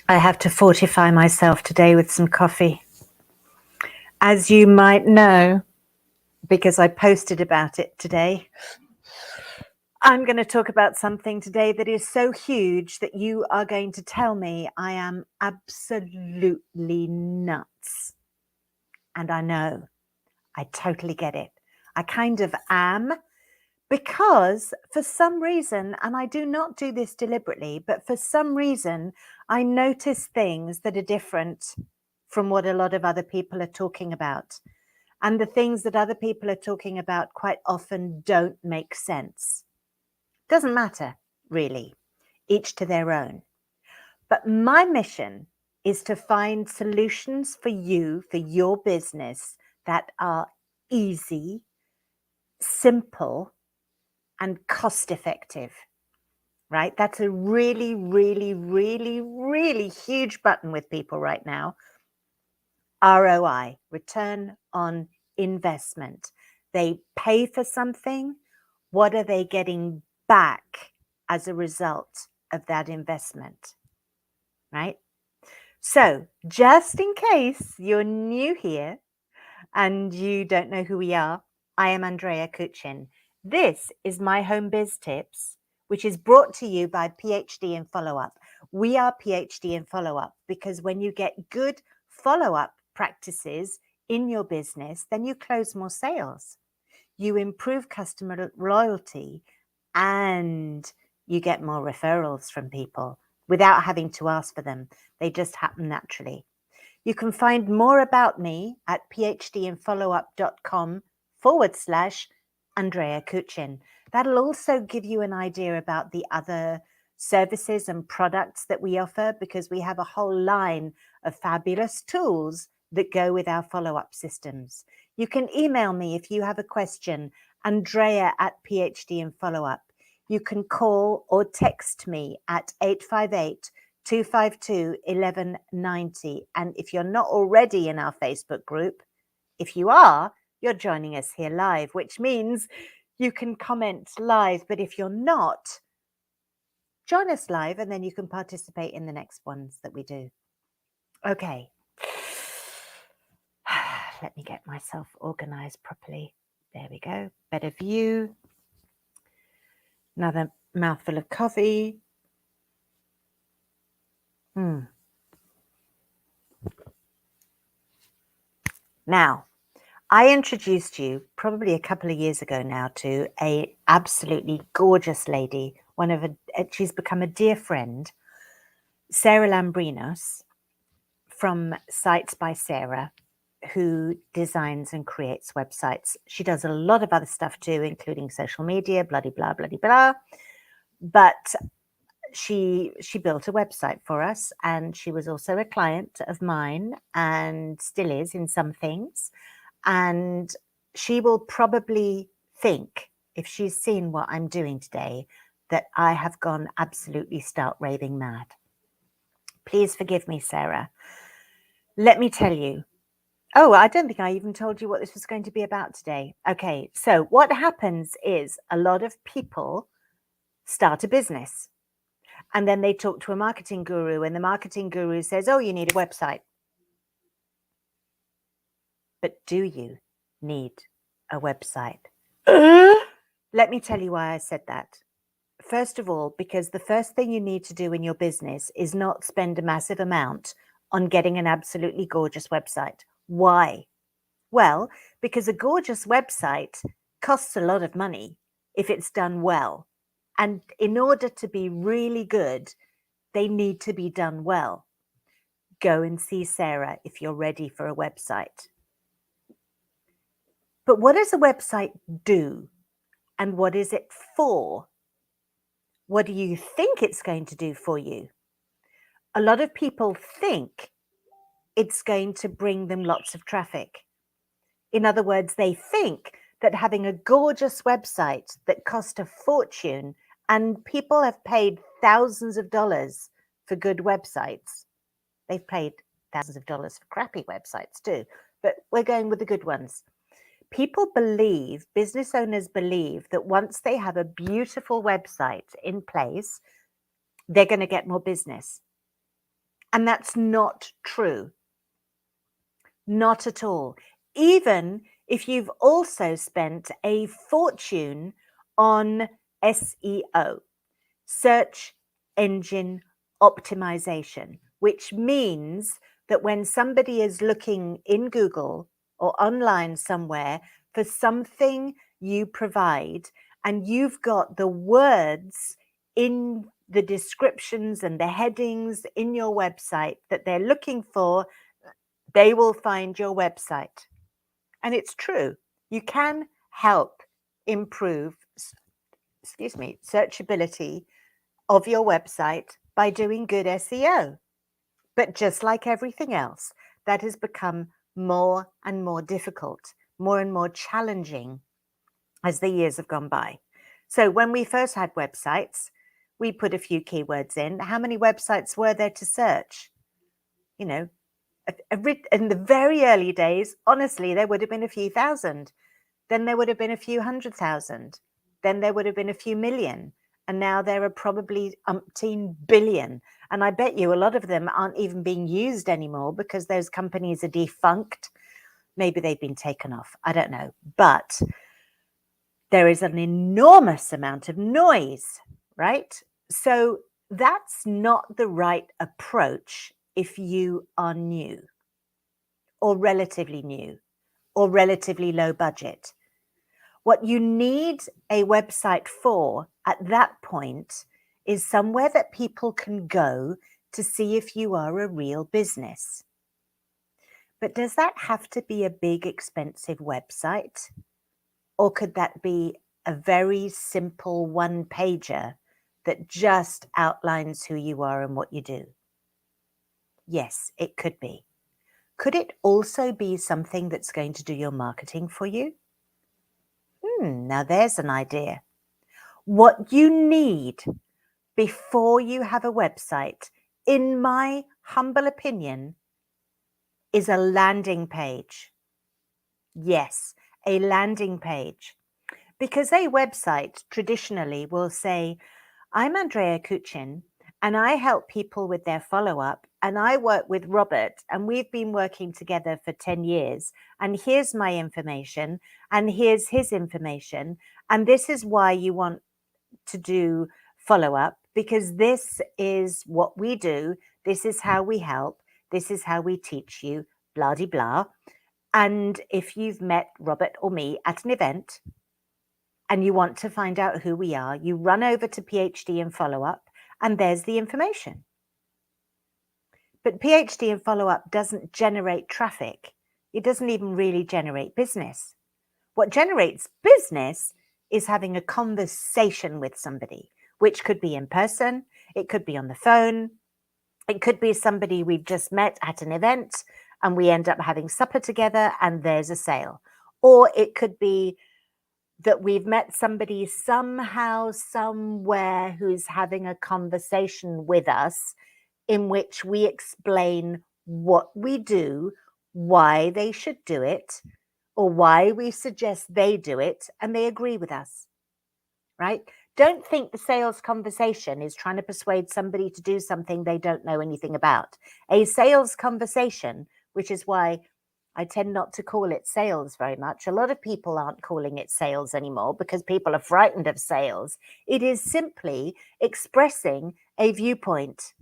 I have to fortify myself today with some coffee. As you might know, because I posted about it today, I'm going to talk about something today that is so huge that you are going to tell me I am absolutely nuts. And I know, I totally get it. I kind of am, because for some reason, and I do not do this deliberately, but for some reason, I notice things that are different from what a lot of other people are talking about. And the things that other people are talking about quite often don't make sense. Doesn't matter, really, each to their own. But my mission is to find solutions for you, for your business, that are easy, simple, and cost effective, right? That's a really, really, really, really huge button with people right now. ROI, return on investment. They pay for something. What are they getting back as a result of that investment, right? So just in case you're new here and you don't know who we are, I am Andrea Kuchin. This is my Home Biz Tips, which is brought to you by PhD in Follow-Up. We are PhD in Follow-Up because when you get good follow-up practices in your business, then you close more sales, you improve customer loyalty, and you get more referrals from people without having to ask for them. They just happen naturally. You can find more about me at phdinfollowup.com/Andrea Kuchin. That'll also give you an idea about the other services and products that we offer, because we have a whole line of fabulous tools that go with our follow-up systems. You can email me if you have a question, Andrea at PhD in Follow-Up. You can call or text me at 858-252-1190. And if you're not already in our Facebook group, if you are, you're joining us here live, which means you can comment live. But if you're not, join us live and then you can participate in the next ones that we do. Okay. Let me get myself organized properly. There we go. Better view. Another mouthful of coffee. Now, I introduced you probably a couple of years ago now to a absolutely gorgeous lady. She's become a dear friend, Sarah Lambrinos from Sites by Sarah, who designs and creates websites. She does a lot of other stuff too, including social media, bloody blah, bloody blah. But she built a website for us, and she was also a client of mine and still is in some things. And she will probably think, if she's seen what I'm doing today, that I have gone absolutely stark raving mad. Please forgive me, Sarah. Let me tell you. Oh, I don't think I even told you what this was going to be about today. Okay, so what happens is a lot of people start a business and then they talk to a marketing guru, and the marketing guru says, oh, you need a website. But do you need a website? Let me tell you why I said that. First of all, because the first thing you need to do in your business is not spend a massive amount on getting an absolutely gorgeous website. Why? Well, because a gorgeous website costs a lot of money if it's done well. And in order to be really good, they need to be done well. Go and see Sarah if you're ready for a website. But what does a website do? And what is it for? What do you think it's going to do for you? A lot of people think it's going to bring them lots of traffic. In other words, they think that having a gorgeous website that cost a fortune, and people have paid thousands of dollars for good websites. They've paid thousands of dollars for crappy websites too, but we're going with the good ones. People believe, business owners believe, that once they have a beautiful website in place, they're going to get more business. And that's not true. Not at all. Even if you've also spent a fortune on SEO, search engine optimization, which means that when somebody is looking in Google or online somewhere for something you provide, and you've got the words in the descriptions and the headings in your website that they're looking for, they will find your website. And it's true. You can help improve, searchability of your website by doing good SEO. But just like everything else, that has become more and more difficult, more and more challenging as the years have gone by. So when we first had websites, we put a few keywords in. How many websites were there to search? You know, in the very early days, honestly, there would have been a few thousand. Then there would have been a few 100,000. Then there would have been a few million. And now there are probably umpteen billion. And I bet you a lot of them aren't even being used anymore because those companies are defunct. Maybe they've been taken off. I don't know. But there is an enormous amount of noise, right? So that's not the right approach if you are new or relatively new or relatively low budget. What you need a website for at that point is somewhere that people can go to see if you are a real business. But does that have to be a big, expensive website? Or could that be a very simple one-pager that just outlines who you are and what you do? Yes, it could be. Could it also be something that's going to do your marketing for you? Now there's an idea. What you need before you have a website, in my humble opinion, is a landing page. Yes, a landing page. Because a website traditionally will say, I'm Andrea Kuchin, and I help people with their follow-up, and I work with Robert, and we've been working together for 10 years, and here's my information, and here's his information, and this is why you want to do follow-up, because this is what we do, this is how we help, this is how we teach you, blah de blah. And if you've met Robert or me at an event and you want to find out who we are, you run over to PhD and follow-up, and there's the information. But PhD and follow-up doesn't generate traffic. It doesn't even really generate business. What generates business is having a conversation with somebody, which could be in person, it could be on the phone, it could be somebody we've just met at an event and we end up having supper together and there's a sale. Or it could be that we've met somebody somehow, somewhere who's having a conversation with us in which we explain what we do, why they should do it, or why we suggest they do it, and they agree with us, right? Don't think the sales conversation is trying to persuade somebody to do something they don't know anything about. A sales conversation, which is why I tend not to call it sales very much. A lot of people aren't calling it sales anymore because people are frightened of sales. It is simply expressing a viewpoint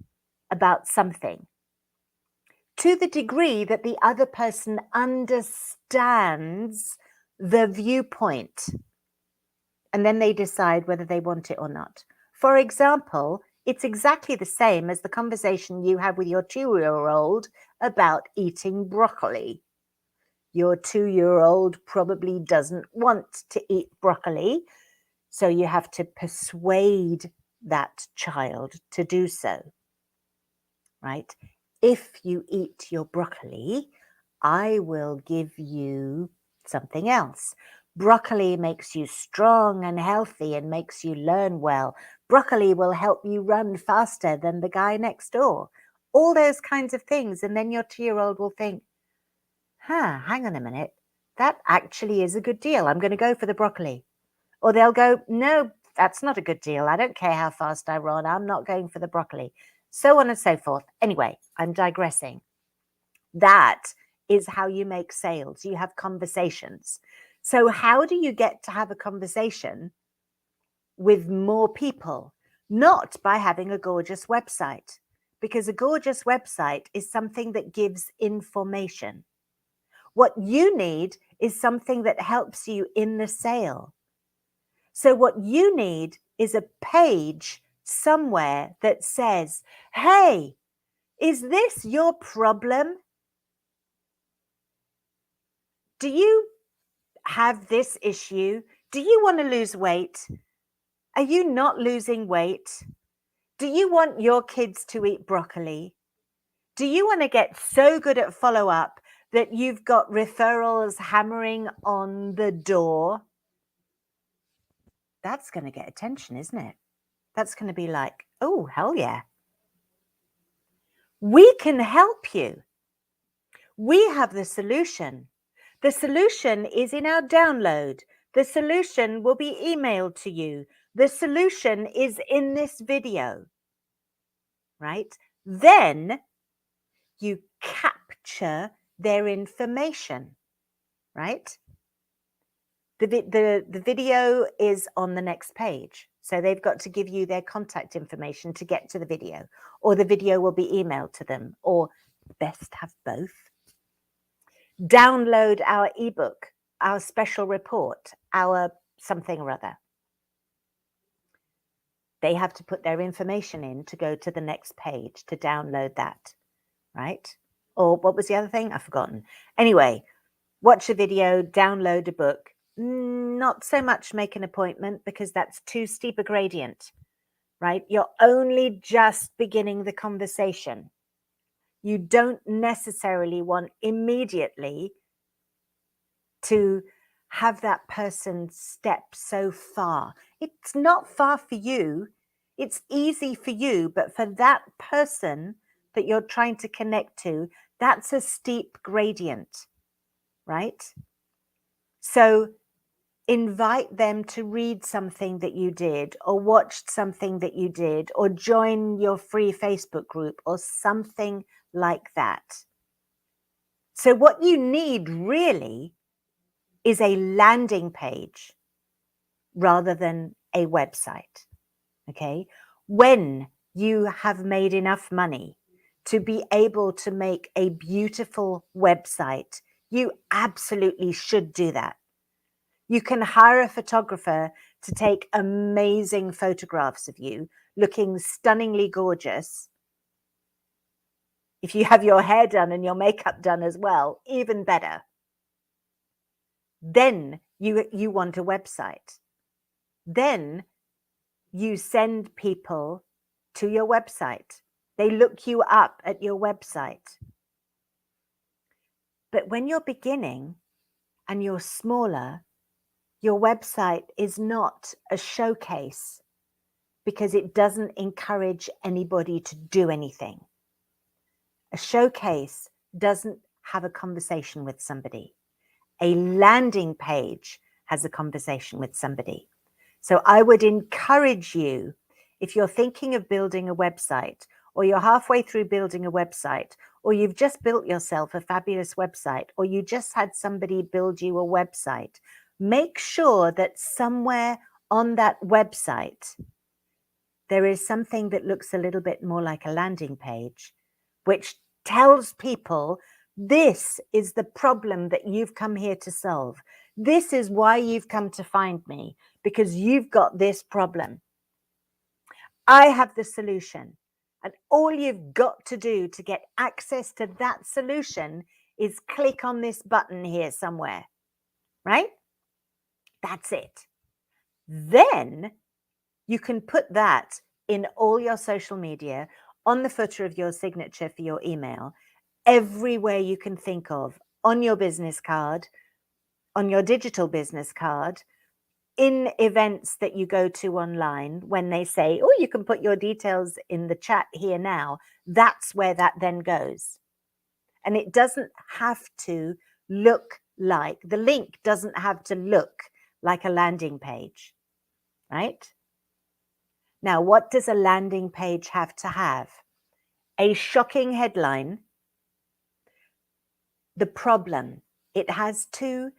about something to the degree that the other person understands the viewpoint, and then they decide whether they want it or not. For example, it's exactly the same as the conversation you have with your 2-year-old about eating broccoli. Your 2-year-old probably doesn't want to eat broccoli, so you have to persuade that child to do so, right? If you eat your broccoli, I will give you something else. Broccoli makes you strong and healthy and makes you learn well. Broccoli will help you run faster than the guy next door. All those kinds of things. And then your 2-year-old will think, hang on a minute. That actually is a good deal. I'm going to go for the broccoli. Or they'll go, no, that's not a good deal. I don't care how fast I run. I'm not going for the broccoli. so on and so forth. Anyway, I'm digressing. That is how you make sales. You have conversations. So how do you get to have a conversation with more people? Not by having a gorgeous website, because a gorgeous website is something that gives information. What you need is something that helps you in the sale. So what you need is a page somewhere that says, hey, is this your problem? Do you have this issue? Do you want to lose weight? Are you not losing weight? Do you want your kids to eat broccoli? Do you want to get so good at follow-up that you've got referrals hammering on the door? That's going to get attention, isn't it? That's going to be like, oh, hell yeah. We can help you. We have the solution. The solution is in our download. The solution will be emailed to you. The solution is in this video, right? Then you capture their information, right? The video is on the next page. So they've got to give you their contact information to get to the video, or the video will be emailed to them, or best have both. Download our ebook, our special report, our something or other. They have to put their information in to go to the next page to download that, right? Or what was the other thing? I've forgotten. Anyway, watch a video, download a book. Not so much make an appointment, because that's too steep a gradient, right? You're only just beginning the conversation. You don't necessarily want immediately to have that person step so far. It's not far for you. It's easy for you, but for that person that you're trying to connect to, that's a steep gradient, right? So invite them to read something that you did, or watched something that you did, or join your free Facebook group, or something like that. So what you need really is a landing page rather than a website, okay? When you have made enough money to be able to make a beautiful website, you absolutely should do that. You can hire a photographer to take amazing photographs of you looking stunningly gorgeous. If you have your hair done and your makeup done as well, even better. Then you want a website. Then you send people to your website. They look you up at your website. But when you're beginning and you're smaller, your website is not a showcase, because it doesn't encourage anybody to do anything. A showcase doesn't have a conversation with somebody. A landing page has a conversation with somebody. So I would encourage you, if you're thinking of building a website, or you're halfway through building a website, or you've just built yourself a fabulous website, or you just had somebody build you a website, make sure that somewhere on that website, there is something that looks a little bit more like a landing page, which tells people, this is the problem that you've come here to solve. This is why you've come to find me, because you've got this problem. I have the solution. And all you've got to do to get access to that solution is click on this button here somewhere, right? That's it. Then you can put that in all your social media, on the footer of your signature for your email, everywhere you can think of, on your business card, on your digital business card, in events that you go to online, when they say, oh, you can put your details in the chat here now, that's where that then goes. And it doesn't have to look like, the link doesn't have to look like a landing page, right? Now, what does a landing page have to have? A shocking headline, the problem. It has to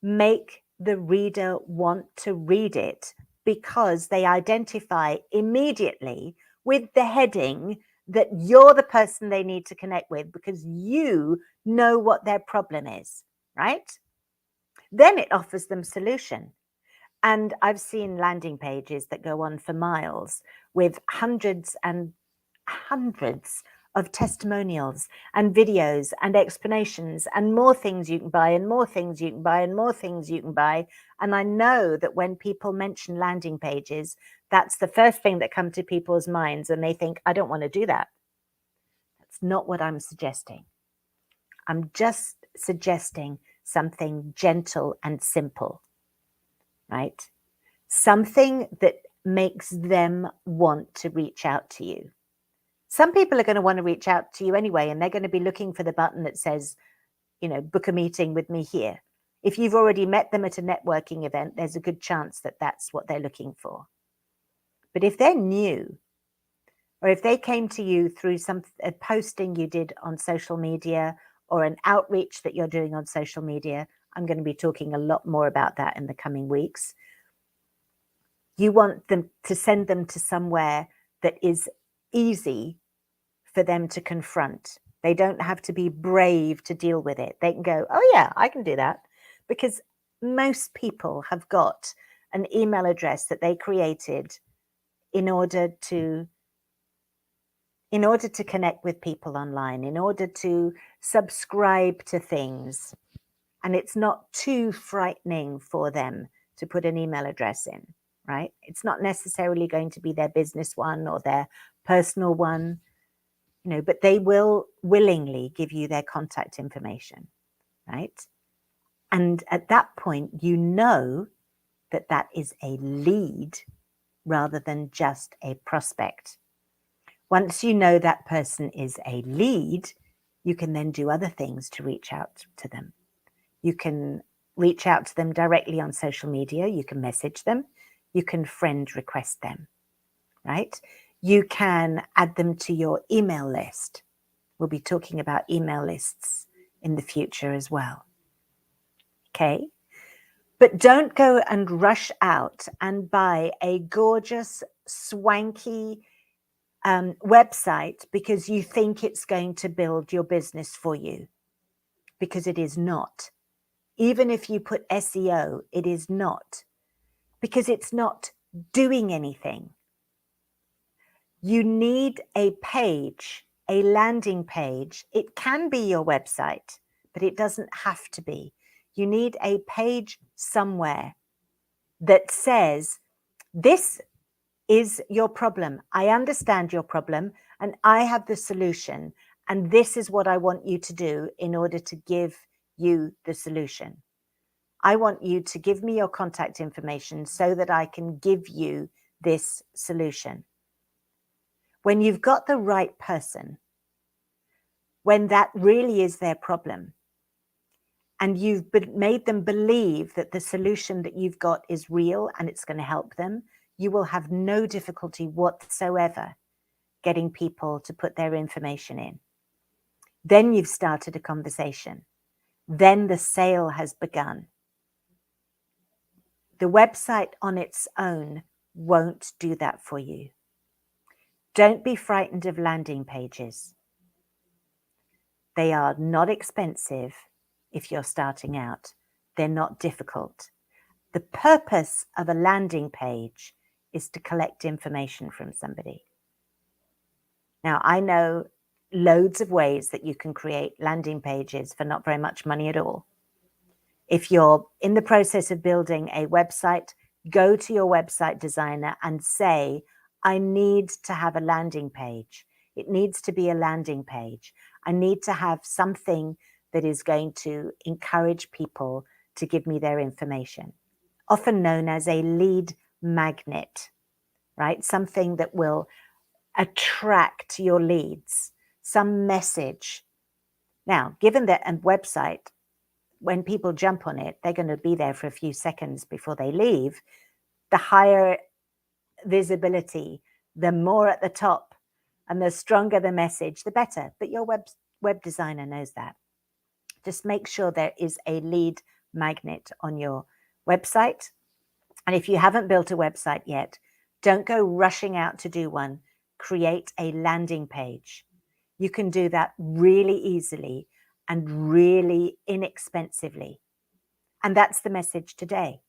make the reader want to read it because they identify immediately with the heading that you're the person they need to connect with because you know what their problem is, right? Then it offers them solution. And I've seen landing pages that go on for miles with hundreds and hundreds of testimonials and videos and explanations and more things you can buy and more things you can buy and more things you can buy. And I know that when people mention landing pages, that's the first thing that comes to people's minds and they think, I don't want to do that. That's not what I'm suggesting. I'm just suggesting something gentle and simple, right? Something that makes them want to reach out to you. Some people are going to want to reach out to you anyway, and they're going to be looking for the button that says, book a meeting with me here. If you've already met them at a networking event, there's a good chance that that's what they're looking for. But if they're new, or if they came to you through a posting you did on social media or an outreach that you're doing on social media, I'm going to be talking a lot more about that in the coming weeks. You want them to send them to somewhere that is easy for them to confront. They don't have to be brave to deal with it. They can go, oh yeah, I can do that. Because most people have got an email address that they created in order to connect with people online, in order to subscribe to things. And it's not too frightening for them to put an email address in, right? It's not necessarily going to be their business one or their personal one, but they will willingly give you their contact information, right? And at that point, you know that that is a lead rather than just a prospect. Once you know that person is a lead, you can then do other things to reach out to them. You can reach out to them directly on social media. You can message them. You can friend request them, right? You can add them to your email list. We'll be talking about email lists in the future as well. Okay? But don't go and rush out and buy a gorgeous, swanky website because you think it's going to build your business for you, because it is not. Even if you put SEO, it is not, because it's not doing anything. You need a page, a landing page. It can be your website, but it doesn't have to be. You need a page somewhere that says, this is your problem. I understand your problem and I have the solution. And this is what I want you to do in order to give you the solution. I want you to give me your contact information so that I can give you this solution. When you've got the right person, when that really is their problem, and you've made them believe that the solution that you've got is real and it's going to help them, you will have no difficulty whatsoever getting people to put their information in. Then you've started a conversation. Then the sale has begun. The website on its own won't do that for you. Don't be frightened of landing pages. They are not expensive if you're starting out. They're not difficult. The purpose of a landing page is to collect information from somebody. Now, I know loads of ways that you can create landing pages for not very much money at all. If you're in the process of building a website, go to your website designer and say, I need to have a landing page. It needs to be a landing page. I need to have something that is going to encourage people to give me their information, often known as a lead magnet, right? Something that will attract your leads, some message. Now, given that a website, when people jump on it, they're going to be there for a few seconds before they leave. The higher visibility, the more at the top And the stronger the message, the better. But your web designer knows that. Just make sure there is a lead magnet on your website. And if you haven't built a website yet, don't go rushing out to do one. Create a landing page. You can do that really easily and really inexpensively. And that's the message today.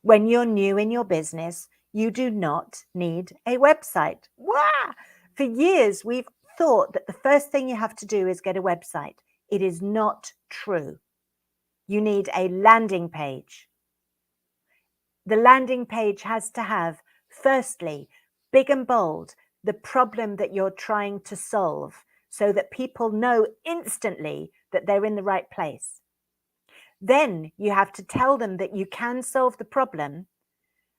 When you're new in your business, you do not need a website. Wow! For years, we've thought that the first thing you have to do is get a website. It is not true. You need a landing page. The landing page has to have, firstly, big and bold, the problem that you're trying to solve so that people know instantly that they're in the right place. Then you have to tell them that you can solve the problem,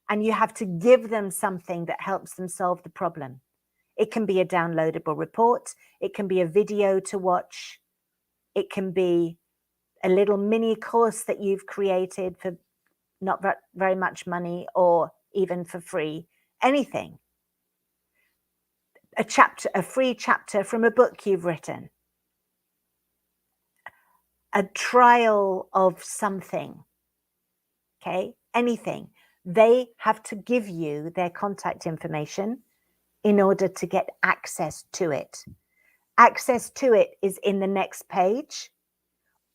and you have to give them something that helps them solve the problem. It can be a downloadable report. It can be a video to watch. It can be a little mini course that you've created for not very much money or even for free, anything. A free chapter from a book you've written. A trial of something, okay? Anything. They have to give you their contact information in order to get access to it. Access to it is in the next page,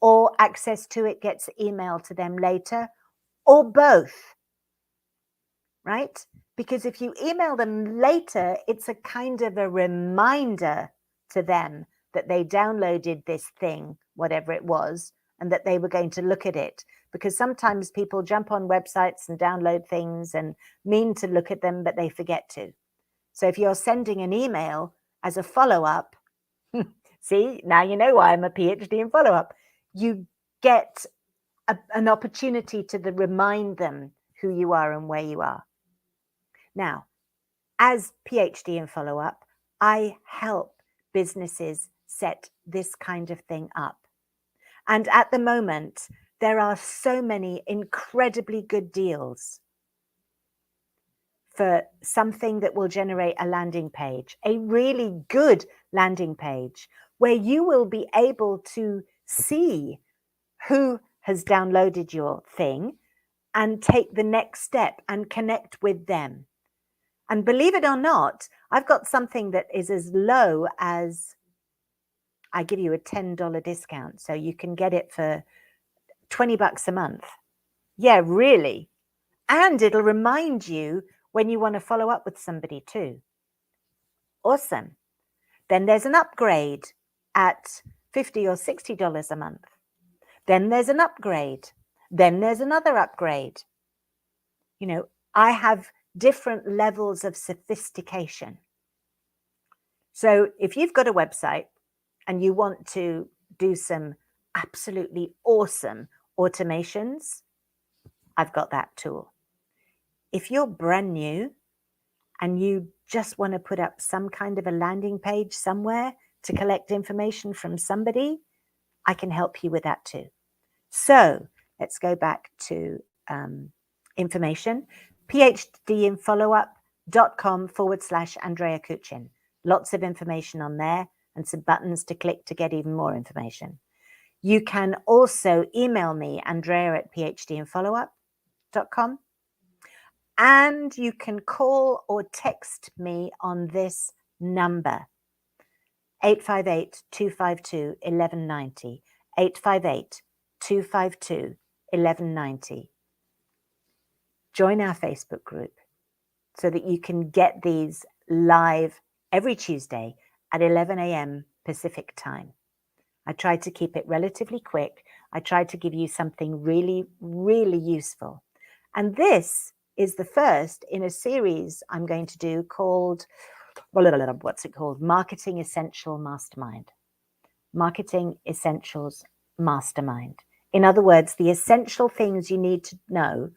or access to it gets emailed to them later, or both, right? Because if you email them later, it's a kind of a reminder to them that they downloaded this thing, whatever it was, and that they were going to look at it. Because sometimes people jump on websites and download things and mean to look at them, but they forget to. So if you're sending an email as a follow-up, see, now you know why I'm a PhD in follow-up. You get an opportunity to remind them who you are and where you are. Now, as PhD in follow-up, I help businesses set this kind of thing up. And at the moment, there are so many incredibly good deals for something that will generate a landing page, a really good landing page, where you will be able to see who has downloaded your thing and take the next step and connect with them. And believe it or not, I've got something that is as low as, I give you a $10 discount, so you can get it for $20 a month. Yeah, really. And it'll remind you when you want to follow up with somebody too. Awesome. Then there's an upgrade at $50 or $60 a month. Then there's an upgrade. Then there's another upgrade. You know, I have different levels of sophistication. So if you've got a website and you want to do some absolutely awesome automations, I've got that tool. If you're brand new and you just want to put up some kind of a landing page somewhere to collect information from somebody, I can help you with that too. So let's go back to information. PhDinfollowup.com/Andrea Kuchin. Lots of information on there and some buttons to click to get even more information. You can also email me, Andrea@PhDinfollowup.com. And you can call or text me on this number, 858-252-1190, 858-252-1190. Join our Facebook group so that you can get these live every Tuesday at 11 a.m. Pacific time. I try to keep it relatively quick. I try to give you something really, really useful. And this is the first in a series I'm going to do called, what's it called? Marketing Essential Mastermind. Marketing Essentials Mastermind. In other words, the essential things you need to know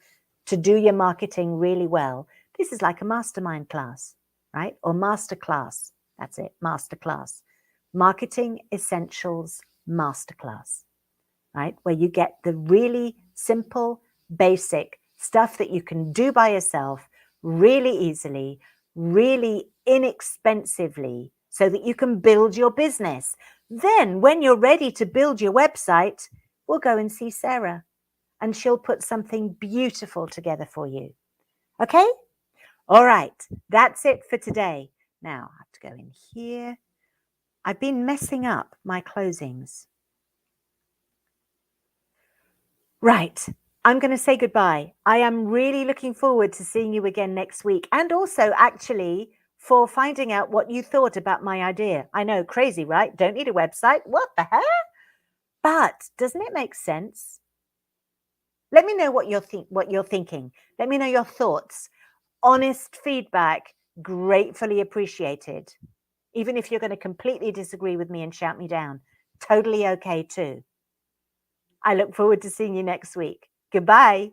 to do your marketing really well. This is like a mastermind class, right? Or master class. That's it, master class. Marketing Essentials Masterclass, right? Where you get the really simple, basic stuff that you can do by yourself really easily really inexpensively so that you can build your business. Then when you're ready to build your website, we'll go and see Sarah and she'll put something beautiful together for you. Okay? All right, that's it for today. Now I have to go in here. I've been messing up my closings. Right, I'm going to say goodbye. I am really looking forward to seeing you again next week, and also actually for finding out what you thought about my idea. I know, crazy, right? Don't need a website. What the heck? But doesn't it make sense? Let me know what you're thinking. Let me know your thoughts. Honest feedback, gratefully appreciated. Even if you're going to completely disagree with me and shout me down, totally okay too. I look forward to seeing you next week. Goodbye.